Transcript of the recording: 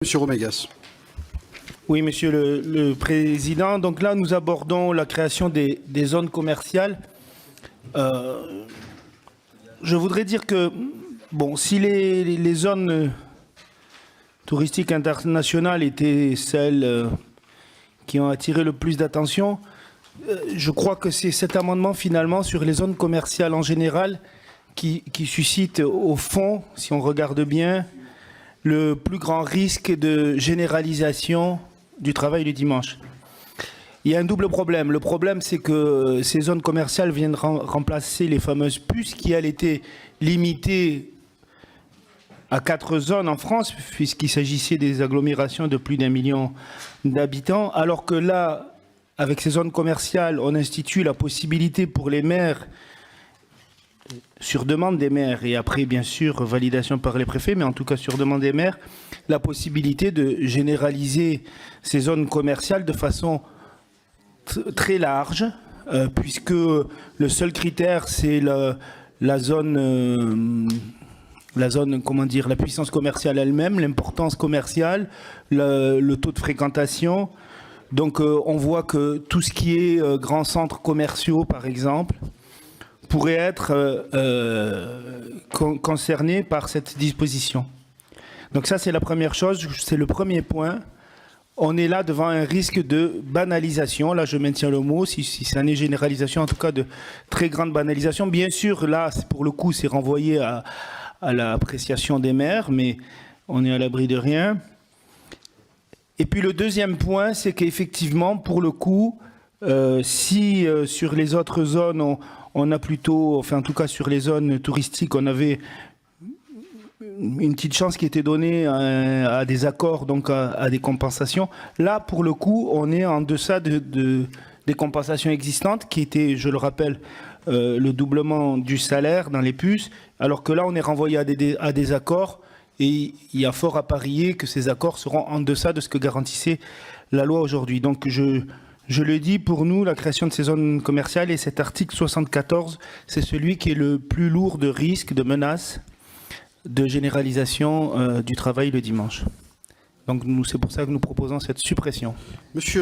Monsieur Romegas. Oui, Monsieur le Président. Donc là, nous abordons la création des zones commerciales. Je voudrais dire que, bon, si les zones touristiques internationales étaient celles qui ont attiré le plus d'attention, je crois que c'est cet amendement finalement sur les zones commerciales en général qui suscite au fond, si on regarde bien, le plus grand risque de généralisation du travail le dimanche. Il y a un double problème. Le problème, c'est que ces zones commerciales viennent remplacer les fameuses puces qui, elles, étaient limitées à 4 zones en France, puisqu'il s'agissait des agglomérations de plus d'1 million d'habitants, alors que là, avec ces zones commerciales, on institue la possibilité pour les maires, sur demande des maires, et après, bien sûr, validation par les préfets, mais en tout cas sur demande des maires, la possibilité de généraliser ces zones commerciales de façon très large, puisque le seul critère, c'est la zone, comment dire, la puissance commerciale elle-même, l'importance commerciale, le taux de fréquentation. Donc on voit que tout ce qui est grands centres commerciaux, par exemple, pourrait être concerné par cette disposition. Donc ça, c'est la première chose, c'est le premier point. On est là devant un risque de banalisation. Là, je maintiens le mot, si ça n'est généralisation, en tout cas de très grande banalisation. Bien sûr, là, pour le coup, c'est renvoyé à l'appréciation des maires, mais on est à l'abri de rien. Et puis le deuxième point, c'est qu'effectivement, pour le coup, si sur les autres zones, on a plutôt, enfin en tout cas sur les zones touristiques, on avait une petite chance qui était donnée à des accords, donc à des compensations. Là, pour le coup, on est en deçà des compensations existantes, qui étaient, je le rappelle, le doublement du salaire dans les puces, alors que là, on est renvoyé à des accords, et il y a fort à parier que ces accords seront en deçà de ce que garantissait la loi aujourd'hui. Donc, je le dis, pour nous, la création de ces zones commerciales et cet article 74, c'est celui qui est le plus lourd de risques, de menaces, de généralisation du travail le dimanche. Donc c'est pour ça que nous proposons cette suppression. Monsieur